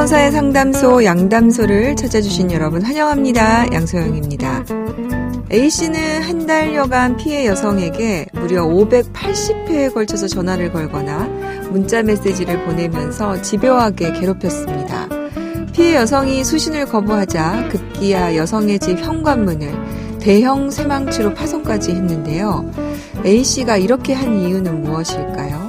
변호사의 상담소 양담소를 찾아주신 여러분 환영합니다. 양소영입니다. A씨는 한 달여간 피해 여성에게 무려 580회에 걸쳐서 전화를 걸거나 문자 메시지를 보내면서 집요하게 괴롭혔습니다. 피해 여성이 수신을 거부하자 급기야 여성의 집 현관문을 대형 쇠망치로 파손까지 했는데요. A씨가 이렇게 한 이유는 무엇일까요?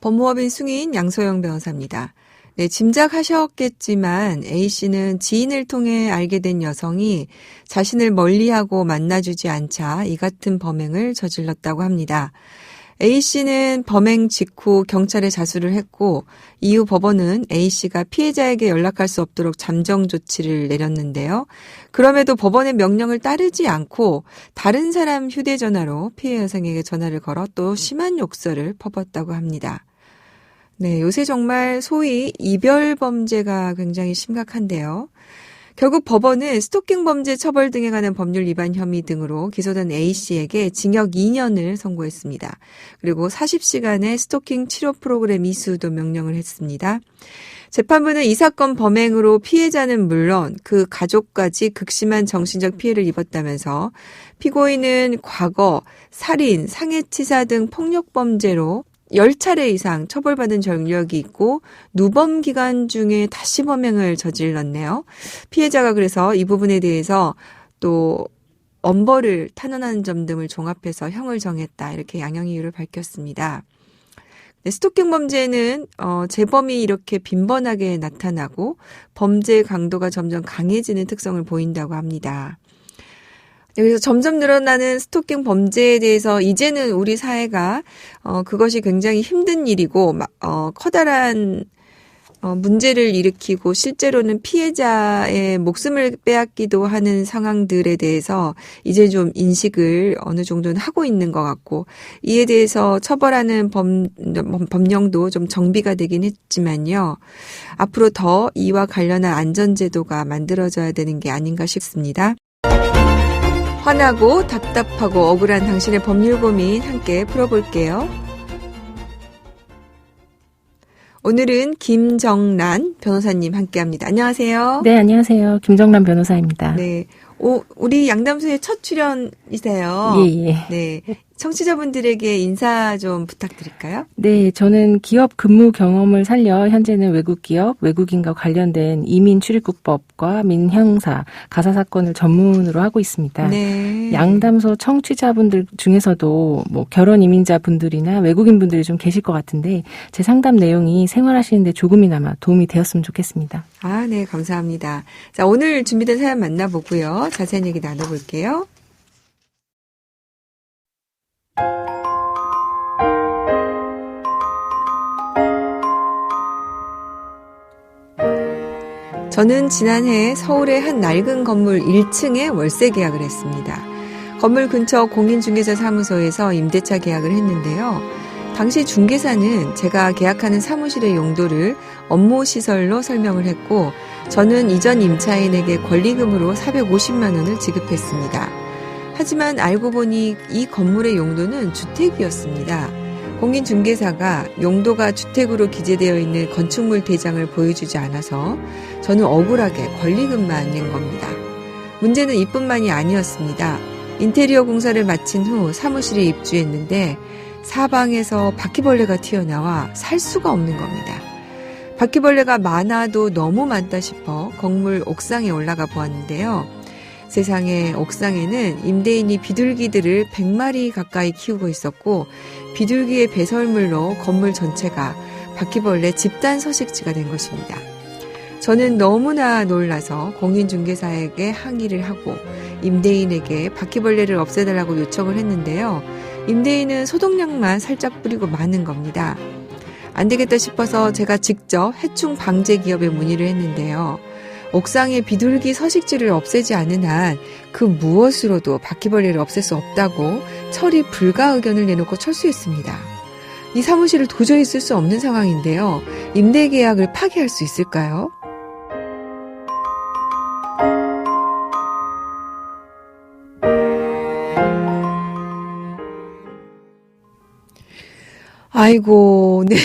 법무법인 승인 양소영 변호사입니다. 네, 짐작하셨겠지만 A씨는 지인을 통해 알게 된 여성이 자신을 멀리하고 만나주지 않자 이 같은 범행을 저질렀다고 합니다. A씨는 범행 직후 경찰에 자수를 했고 이후 법원은 A씨가 피해자에게 연락할 수 없도록 잠정 조치를 내렸는데요. 그럼에도 법원의 명령을 따르지 않고 다른 사람 휴대전화로 피해 여성에게 전화를 걸어 또 심한 욕설을 퍼붓었다고 합니다. 네, 요새 정말 소위 이별 범죄가 굉장히 심각한데요. 결국 법원은 스토킹 범죄 처벌 등에 관한 법률 위반 혐의 등으로 기소된 A씨에게 징역 2년을 선고했습니다. 그리고 40시간의 스토킹 치료 프로그램 이수도 명령을 했습니다. 재판부는 이 사건 범행으로 피해자는 물론 그 가족까지 극심한 정신적 피해를 입었다면서 피고인은 과거 살인, 상해치사 등 폭력범죄로 10차례 이상 처벌받은 전력이 있고 누범 기간 중에 다시 범행을 저질렀네요. 피해자가 그래서 이 부분에 대해서 또 엄벌을 탄원하는 점 등을 종합해서 형을 정했다. 이렇게 양형 이유를 밝혔습니다. 네, 스토킹 범죄는 재범이 이렇게 빈번하게 나타나고 범죄 강도가 점점 강해지는 특성을 보인다고 합니다. 그래서 점점 늘어나는 스토킹 범죄에 대해서 이제는 우리 사회가 그것이 굉장히 힘든 일이고 커다란 문제를 일으키고 실제로는 피해자의 목숨을 빼앗기도 하는 상황들에 대해서 이제 좀 인식을 어느 정도는 하고 있는 것 같고 이에 대해서 처벌하는 법령도 좀 정비가 되긴 했지만요. 앞으로 더 이와 관련한 안전제도가 만들어져야 되는 게 아닌가 싶습니다. 화나고 답답하고 억울한 당신의 법률 고민 함께 풀어볼게요. 오늘은 김정란 변호사님 함께합니다. 안녕하세요. 네, 안녕하세요. 김정란 변호사입니다. 네, 우리 양담소의 첫 출연이세요. 예. 네, 청취자분들에게 인사 좀 부탁드릴까요? 네, 저는 기업 근무 경험을 살려 현재는 외국 기업, 외국인과 관련된 이민 출입국법과 민형사, 가사 사건을 전문으로 하고 있습니다. 네. 양담소 청취자분들 중에서도 뭐 결혼 이민자 분들이나 외국인 분들이 좀 계실 것 같은데 제 상담 내용이 생활하시는데 조금이나마 도움이 되었으면 좋겠습니다. 아, 네, 감사합니다. 자, 오늘 준비된 사연 만나보고요. 자세한 얘기 나눠볼게요. 저는 지난해 서울의 한 낡은 건물 1층에 월세 계약을 했습니다. 건물 근처 공인중개사 사무소에서 임대차 계약을 했는데요. 당시 중개사는 제가 계약하는 사무실의 용도를 업무시설로 설명을 했고 저는 이전 임차인에게 권리금으로 450만 원을 지급했습니다. 하지만 알고 보니 이 건물의 용도는 주택이었습니다. 공인중개사가 용도가 주택으로 기재되어 있는 건축물 대장을 보여주지 않아서 저는 억울하게 권리금만 낸 겁니다. 문제는 이뿐만이 아니었습니다. 인테리어 공사를 마친 후 사무실에 입주했는데 사방에서 바퀴벌레가 튀어나와 살 수가 없는 겁니다. 바퀴벌레가 많아도 너무 많다 싶어 건물 옥상에 올라가 보았는데요. 세상에 옥상에는 임대인이 비둘기들을 100마리 가까이 키우고 있었고 비둘기의 배설물로 건물 전체가 바퀴벌레 집단 서식지가 된 것입니다. 저는 너무나 놀라서 공인중개사에게 항의를 하고 임대인에게 바퀴벌레를 없애달라고 요청을 했는데요. 임대인은 소독약만 살짝 뿌리고 마는 겁니다. 안 되겠다 싶어서 제가 직접 해충 방제 기업에 문의를 했는데요. 옥상에 비둘기 서식지를 없애지 않은 한 그 무엇으로도 바퀴벌레를 없앨 수 없다고 처리 불가 의견을 내놓고 철수했습니다. 이 사무실을 도저히 쓸 수 없는 상황인데요. 임대 계약을 파기할 수 있을까요? 아이고, 네.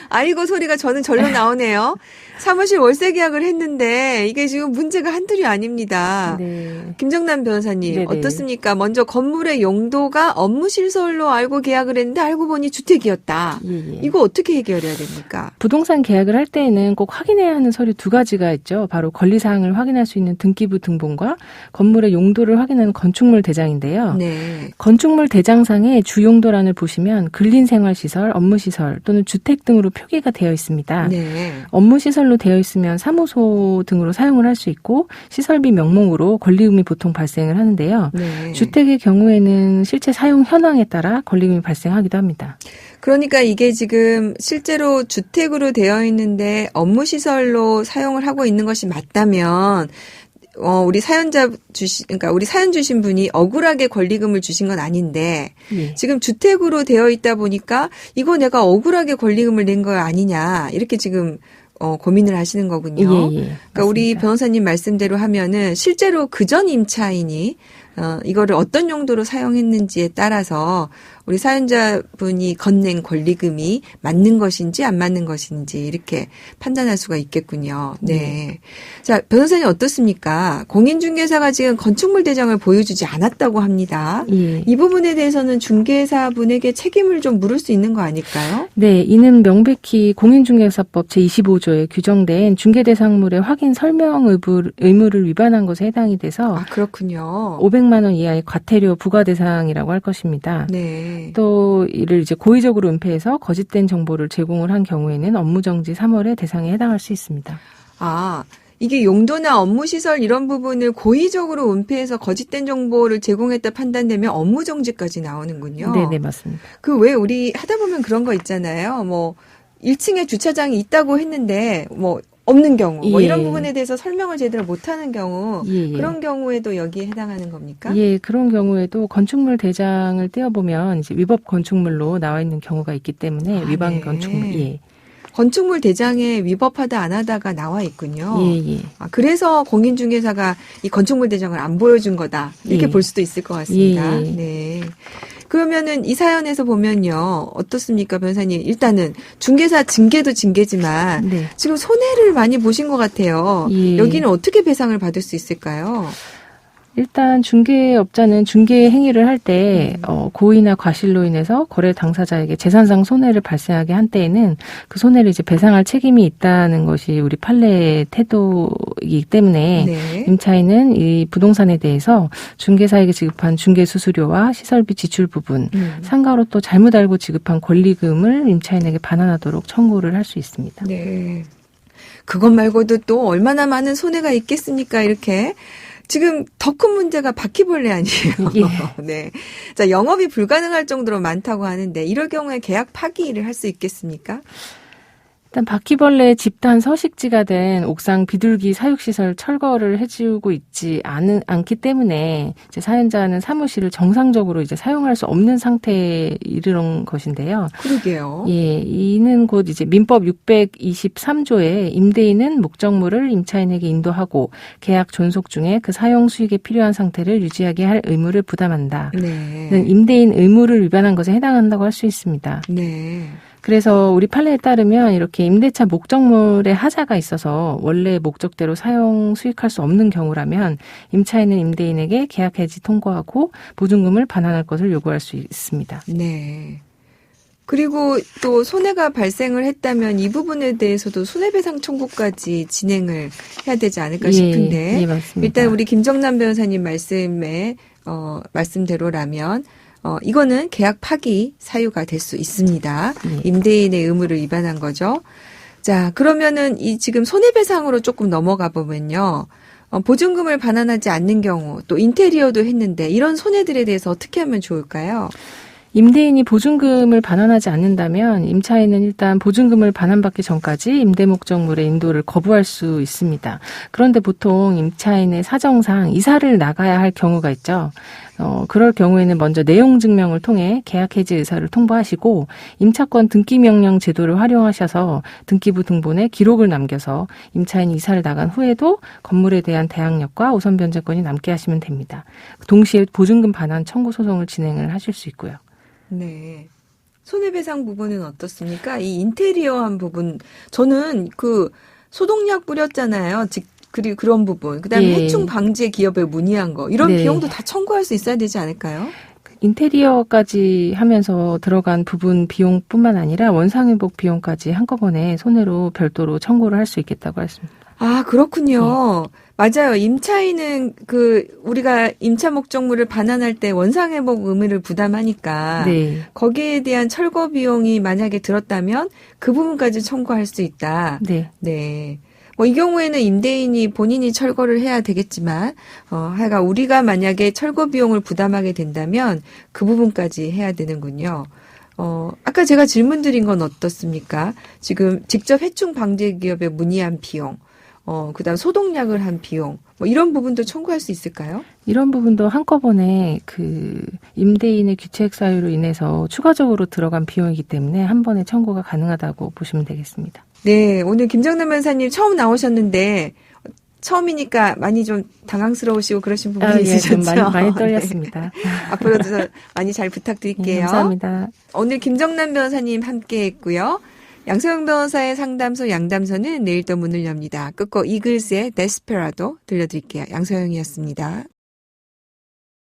아이고 소리가 저는 절로 나오네요. 사무실 월세 계약을 했는데 이게 지금 문제가 한둘이 아닙니다. 네. 김정남 변호사님 네네. 어떻습니까? 먼저 건물의 용도가 업무시설로 알고 계약을 했는데 알고 보니 주택이었다. 예. 이거 어떻게 해결해야 됩니까? 부동산 계약을 할 때에는 꼭 확인해야 하는 서류 두 가지가 있죠. 바로 권리사항을 확인할 수 있는 등기부 등본과 건물의 용도를 확인하는 건축물 대장인데요. 네. 건축물 대장상의 주용도란을 보시면 근린생활시설, 업무시설 또는 주택 등으로 표기가 되어 있습니다. 네. 업무시설로 되어 있으면 사무소 등으로 사용을 할 수 있고 시설비 명목으로 권리금이 보통 발생을 하는데요. 네. 주택의 경우에는 실제 사용 현황에 따라 권리금이 발생하기도 합니다. 그러니까 이게 지금 실제로 주택으로 되어 있는데 업무시설로 사용을 하고 있는 것이 맞다면 우리 그러니까 우리 사연 주신 분이 억울하게 권리금을 주신 건 아닌데, 예. 지금 주택으로 되어 있다 보니까 이거 내가 억울하게 권리금을 낸 거 아니냐, 이렇게 지금 고민을 하시는 거군요. 예, 그러니까 우리 맞습니다. 변호사님 말씀대로 하면은 실제로 그전 임차인이 이거를 어떤 용도로 사용했는지에 따라서 우리 사연자분이 건넨 권리금이 맞는 것인지 안 맞는 것인지 이렇게 판단할 수가 있겠군요. 네. 자, 변호사님 어떻습니까? 공인중개사가 지금 건축물 대장을 보여주지 않았다고 합니다. 예. 이 부분에 대해서는 중개사분에게 책임을 좀 물을 수 있는 거 아닐까요? 네, 이는 명백히 공인중개사법 제25조에 규정된 중개대상물의 확인 설명 의무를 위반한 것에 해당이 돼서 아, 그렇군요. 500만 원 이하의 과태료 부과 대상이라고 할 것입니다. 네. 또 이를 이제 고의적으로 은폐해서 거짓된 정보를 제공을 한 경우에는 업무정지 3월의 대상에 해당할 수 있습니다. 아, 이게 용도나 업무시설 이런 부분을 고의적으로 은폐해서 거짓된 정보를 제공했다 판단되면 업무정지까지 나오는군요. 네, 맞습니다. 그 왜 우리 하다 보면 그런 거 있잖아요. 뭐 1층에 주차장이 있다고 했는데 뭐 없는 경우, 뭐 예. 이런 부분에 대해서 설명을 제대로 못하는 경우, 예. 그런 경우에도 여기에 해당하는 겁니까? 예, 그런 경우에도 건축물 대장을 떼어보면 이제 위법 건축물로 나와 있는 경우가 있기 때문에 아, 위반 네. 건축물, 예. 건축물 대장에 위법하다 안 하다가 나와 있군요. 예. 아, 그래서 공인중개사가 이 건축물 대장을 안 보여준 거다. 이렇게 예. 볼 수도 있을 것 같습니다. 예. 네. 그러면은 이 사연에서 보면요. 어떻습니까, 변호사님? 일단은 중개사 징계도 징계지만 네. 지금 손해를 많이 보신 것 같아요. 예. 여기는 어떻게 배상을 받을 수 있을까요? 일단 중개업자는 중개 행위를 할 때 고의나 과실로 인해서 거래 당사자에게 재산상 손해를 발생하게 한 때에는 그 손해를 이제 배상할 책임이 있다는 것이 우리 판례의 태도이기 때문에 네. 임차인은 이 부동산에 대해서 중개사에게 지급한 중개 수수료와 시설비 지출 부분, 상가로 또 잘못 알고 지급한 권리금을 임차인에게 반환하도록 청구를 할 수 있습니다. 네. 그것 말고도 또 얼마나 많은 손해가 있겠습니까? 이렇게. 지금 더 큰 문제가 바퀴벌레 아니에요. 예. 네. 자, 영업이 불가능할 정도로 많다고 하는데 이럴 경우에 계약 파기를 할 수 있겠습니까? 일단 바퀴벌레 집단 서식지가 된 옥상 비둘기 사육시설 철거를 해주고 있지 않기 때문에 이제 사연자는 사무실을 정상적으로 이제 사용할 수 없는 상태에 이르는 것인데요. 그러게요. 예, 이는 곧 이제 민법 623조에 임대인은 목적물을 임차인에게 인도하고 계약 존속 중에 그 사용 수익에 필요한 상태를 유지하게 할 의무를 부담한다. 네. 는 임대인 의무를 위반한 것에 해당한다고 할 수 있습니다. 네. 그래서 우리 판례에 따르면 이렇게 임대차 목적물에 하자가 있어서 원래 목적대로 사용 수익할 수 없는 경우라면 임차인은 임대인에게 계약 해지 통보하고 보증금을 반환할 것을 요구할 수 있습니다. 네. 그리고 또 손해가 발생을 했다면 이 부분에 대해서도 손해배상 청구까지 진행을 해야 되지 않을까 싶은데 예, 맞습니다. 일단 우리 김정남 변호사님 말씀대로라면 이거는 계약 파기 사유가 될 수 있습니다. 네. 임대인의 의무를 위반한 거죠. 자, 그러면은 이 지금 손해배상으로 조금 넘어가 보면요. 보증금을 반환하지 않는 경우 또 인테리어도 했는데 이런 손해들에 대해서 어떻게 하면 좋을까요? 임대인이 보증금을 반환하지 않는다면 임차인은 일단 보증금을 반환받기 전까지 임대 목적물의 인도를 거부할 수 있습니다. 그런데 보통 임차인의 사정상 이사를 나가야 할 경우가 있죠. 그럴 경우에는 먼저 내용 증명을 통해 계약 해지 의사를 통보하시고 임차권 등기 명령 제도를 활용하셔서 등기부 등본에 기록을 남겨서 임차인이 이사를 나간 후에도 건물에 대한 대항력과 우선 변제권이 남게 하시면 됩니다. 동시에 보증금 반환 청구 소송을 진행을 하실 수 있고요. 네. 손해배상 부분은 어떻습니까? 이 인테리어한 부분, 저는 그 소독약 뿌렸잖아요. 그리고 그런 부분. 그 다음에 예. 해충 방지에 기업에 문의한 거. 이런 네. 비용도 다 청구할 수 있어야 되지 않을까요? 인테리어까지 하면서 들어간 부분 비용뿐만 아니라 원상회복 비용까지 한꺼번에 손해로 별도로 청구를 할 수 있겠다고 했습니다. 아, 그렇군요. 맞아요. 임차인은 우리가 임차 목적물을 반환할 때 원상회복 의무를 부담하니까 네. 거기에 대한 철거 비용이 만약에 들었다면 그 부분까지 청구할 수 있다. 네. 네. 이 경우에는 임대인이 본인이 철거를 해야 되겠지만, 하여간 우리가 만약에 철거 비용을 부담하게 된다면 그 부분까지 해야 되는군요. 아까 제가 질문 드린 건 어떻습니까? 지금 직접 해충 방제 기업에 문의한 비용, 그다음 소독약을 한 비용, 이런 부분도 청구할 수 있을까요? 이런 부분도 한꺼번에 임대인의 귀책 사유로 인해서 추가적으로 들어간 비용이기 때문에 한 번에 청구가 가능하다고 보시면 되겠습니다. 네, 오늘 김정남 변호사님 처음 나오셨는데 처음이니까 많이 좀 당황스러우시고 그러신 부분이 있으셨죠? 좀 많이 떨렸습니다. 네. 앞으로도 많이 잘 부탁드릴게요. 네, 감사합니다. 오늘 김정남 변호사님 함께했고요. 양소영 변호사의 상담소 양담소는 내일 또 문을 엽니다. 끝곡 이글스의 데스페라도 들려드릴게요. 양소영이었습니다.